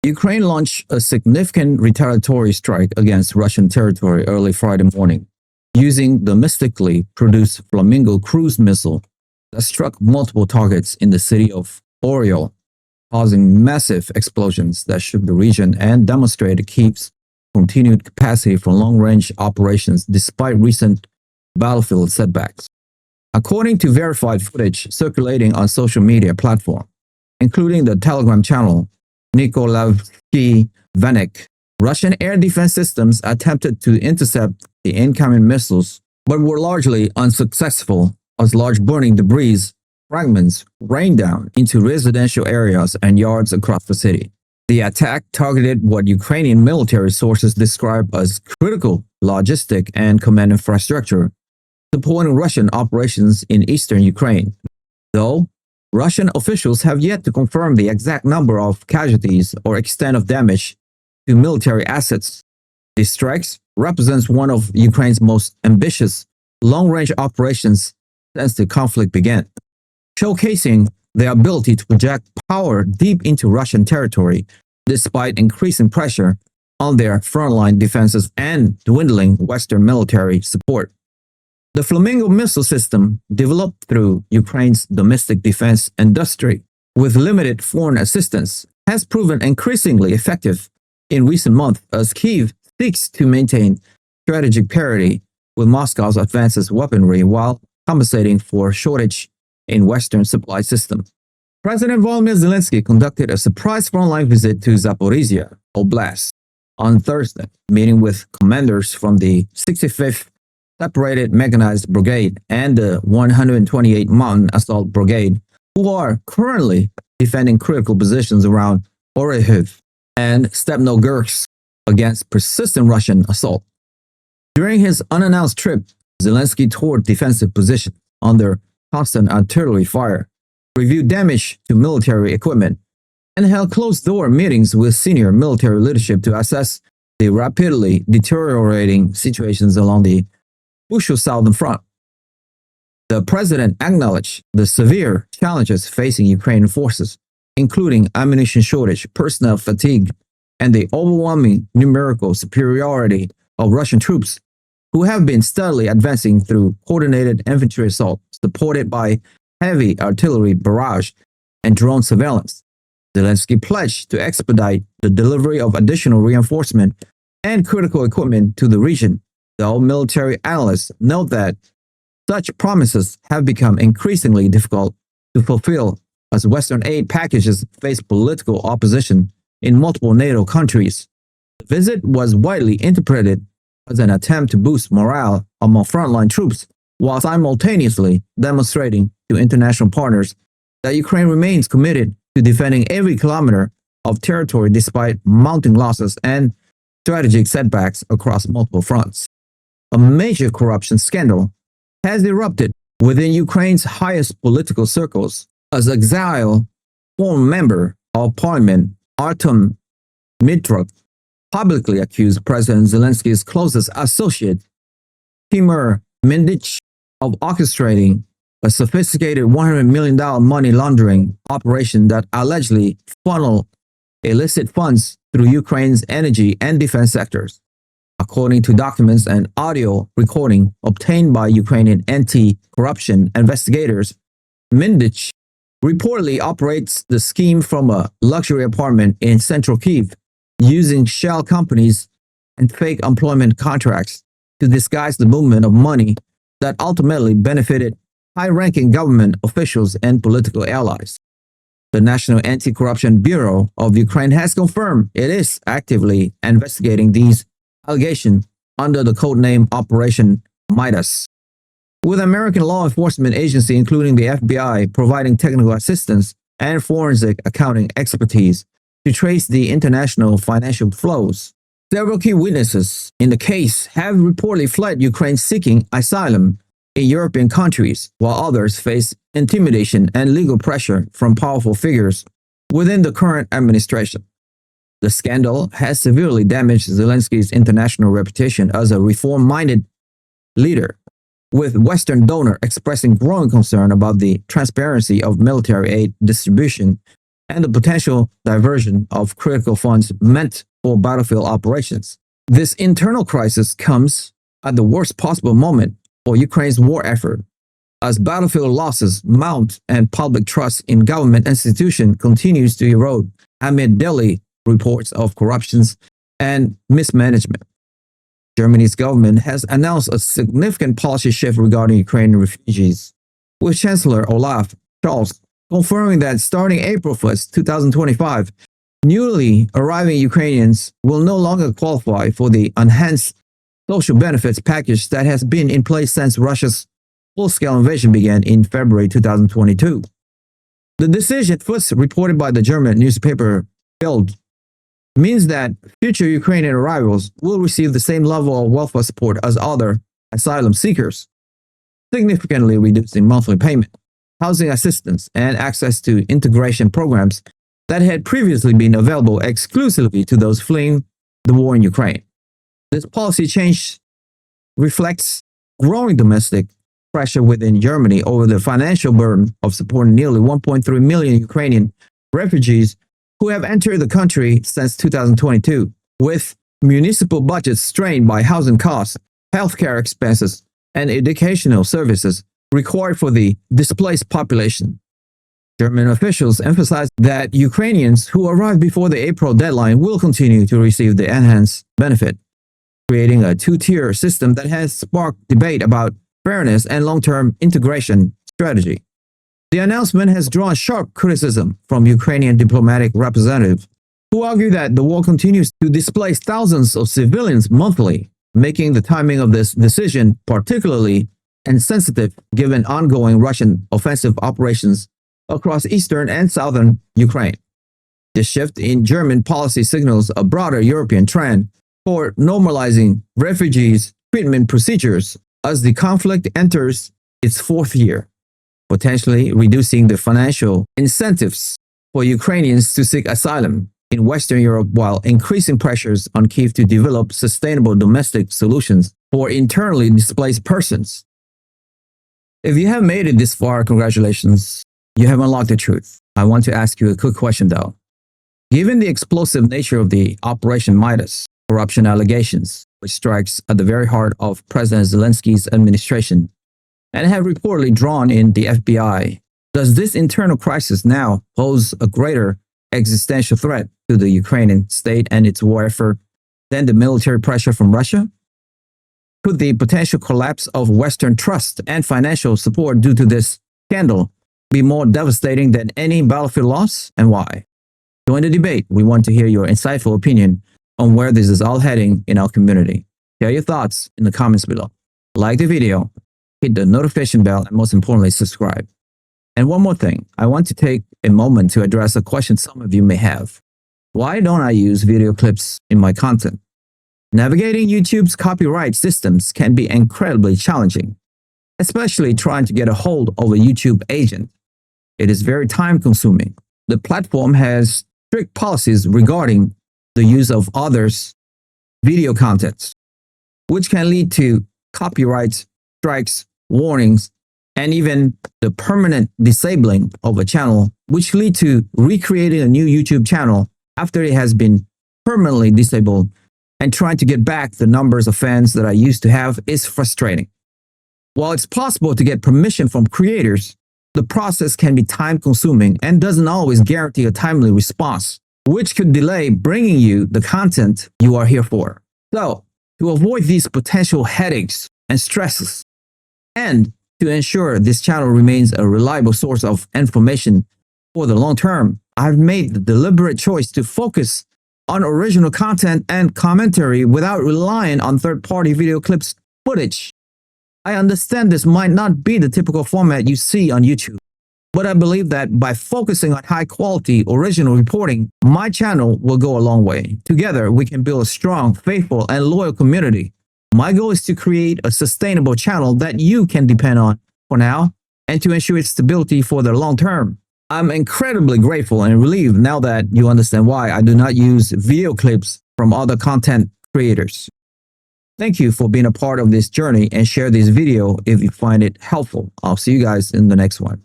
Ukraine launched a significant retaliatory strike against Russian territory early Friday morning, using domestically produced Flamingo cruise missile that struck multiple targets in the city of Oryol, causing massive explosions that shook the region and demonstrated Kyiv's continued capacity for long-range operations despite recent battlefield setbacks. According to verified footage circulating on social media platforms, including the Telegram channel Nikolavsky Vanik, Russian air defense systems attempted to intercept the incoming missiles, but were largely unsuccessful as large burning debris fragments rained down into residential areas and yards across the city. The attack targeted what Ukrainian military sources describe as critical logistic and command infrastructure, supporting Russian operations in eastern Ukraine. Though Russian officials have yet to confirm the exact number of casualties or extent of damage to military assets, these strikes represents one of Ukraine's most ambitious long-range operations since the conflict began, showcasing their ability to project power deep into Russian territory despite increasing pressure on their frontline defenses and dwindling Western military support. The Flamingo missile system, developed through Ukraine's domestic defense industry with limited foreign assistance, has proven increasingly effective in recent months as Kyiv seeks to maintain strategic parity with Moscow's advanced weaponry while compensating for shortage in Western supply systems. President Volodymyr Zelensky conducted a surprise frontline visit to Zaporizhzhya Oblast on Thursday, meeting with commanders from the 65th Separated Mechanized Brigade and the 128th Mountain Assault Brigade, who are currently defending critical positions around Orihiv and Stepnogorsk against persistent Russian assault. During his unannounced trip, Zelensky toured defensive positions under constant artillery fire, reviewed damage to military equipment, and held closed-door meetings with senior military leadership to assess the rapidly deteriorating situations along the crucial southern front. The president acknowledged the severe challenges facing Ukrainian forces, including ammunition shortage, personnel fatigue, and the overwhelming numerical superiority of Russian troops, who have been steadily advancing through coordinated infantry assault supported by heavy artillery barrage and drone surveillance. Zelensky pledged to expedite the delivery of additional reinforcement and critical equipment to the region, though military analysts note that such promises have become increasingly difficult to fulfill as Western aid packages face political opposition in multiple NATO countries. The visit was widely interpreted as an attempt to boost morale among frontline troops while simultaneously demonstrating to international partners that Ukraine remains committed to defending every kilometer of territory despite mounting losses and strategic setbacks across multiple fronts. A major corruption scandal has erupted within Ukraine's highest political circles as exiled former member of parliament Artem Dmitruk publicly accused President Zelensky's closest associate, Timur Mindich, of orchestrating a sophisticated $100 million money laundering operation that allegedly funneled illicit funds through Ukraine's energy and defense sectors. According to documents and audio recording obtained by Ukrainian anti-corruption investigators, Mindich reportedly operates the scheme from a luxury apartment in central Kyiv, using shell companies and fake employment contracts to disguise the movement of money that ultimately benefited high-ranking government officials and political allies. The National Anti-Corruption Bureau of Ukraine has confirmed it is actively investigating these allegations under the codename Operation Midas, with American law enforcement agencies including the FBI providing technical assistance and forensic accounting expertise to trace the international financial flows. Several key witnesses in the case have reportedly fled Ukraine seeking asylum in European countries, while others face intimidation and legal pressure from powerful figures within the current administration. The scandal has severely damaged Zelensky's international reputation as a reform-minded leader, with Western donors expressing growing concern about the transparency of military aid distribution and the potential diversion of critical funds meant for battlefield operations. This internal crisis comes at the worst possible moment for Ukraine's war effort, as battlefield losses mount and public trust in government institutions continues to erode amid daily reports of corruptions and mismanagement. Germany's government has announced a significant policy shift regarding Ukrainian refugees, with Chancellor Olaf Scholz confirming that starting April 1st, 2025, newly arriving Ukrainians will no longer qualify for the enhanced social benefits package that has been in place since Russia's full-scale invasion began in February 2022. The decision, first reported by the German newspaper Bild, means that future Ukrainian arrivals will receive the same level of welfare support as other asylum seekers, significantly reducing monthly payment, housing assistance, and access to integration programs that had previously been available exclusively to those fleeing the war in Ukraine. This policy change reflects growing domestic pressure within Germany over the financial burden of supporting nearly 1.3 million Ukrainian refugees who have entered the country since 2022, with municipal budgets strained by housing costs, healthcare expenses, and educational services required for the displaced population. German officials emphasized that Ukrainians who arrived before the April deadline will continue to receive the enhanced benefit, creating a two-tier system that has sparked debate about fairness and long-term integration strategy. The announcement has drawn sharp criticism from Ukrainian diplomatic representatives who argue that the war continues to displace thousands of civilians monthly, making the timing of this decision particularly insensitive given ongoing Russian offensive operations across eastern and southern Ukraine. This shift in German policy signals a broader European trend for normalizing refugees' treatment procedures as the conflict enters its fourth year, potentially reducing the financial incentives for Ukrainians to seek asylum in Western Europe while increasing pressures on Kyiv to develop sustainable domestic solutions for internally displaced persons. If you have made it this far, congratulations. You have unlocked the truth. I want to ask you a quick question though. Given the explosive nature of the Operation Midas corruption allegations, which strikes at the very heart of President Zelensky's administration, and have reportedly drawn in the FBI, does this internal crisis now pose a greater existential threat to the Ukrainian state and its war effort than the military pressure from Russia? Could the potential collapse of Western trust and financial support due to this scandal be more devastating than any battlefield loss, and why? Join the debate. We want to hear your insightful opinion on where this is all heading in our community. Share your thoughts in the comments below. Like the video, hit the notification bell, and most importantly, subscribe. And one more thing, I want to take a moment to address a question some of you may have. Why don't I use video clips in my content? Navigating YouTube's copyright systems can be incredibly challenging, especially trying to get a hold of a YouTube agent. It is very time-consuming. The platform has strict policies regarding the use of others' video content, which can lead to copyright strikes, warnings, and even the permanent disabling of a channel, which lead to recreating a new YouTube channel after it has been permanently disabled, and trying to get back the numbers of fans that I used to have is frustrating. While it's possible to get permission from creators, the process can be time-consuming and doesn't always guarantee a timely response, which could delay bringing you the content you are here for. So, to avoid these potential headaches and stresses, and to ensure this channel remains a reliable source of information for the long term, I've made the deliberate choice to focus on original content and commentary without relying on third-party video clips footage. I understand this might not be the typical format you see on YouTube, but I believe that by focusing on high-quality original reporting, my channel will go a long way. Together, we can build a strong, faithful, and loyal community. My goal is to create a sustainable channel that you can depend on for now and to ensure its stability for the long term. I'm incredibly grateful and relieved now that you understand why I do not use video clips from other content creators. Thank you for being a part of this journey, and share this video if you find it helpful. I'll see you guys in the next one.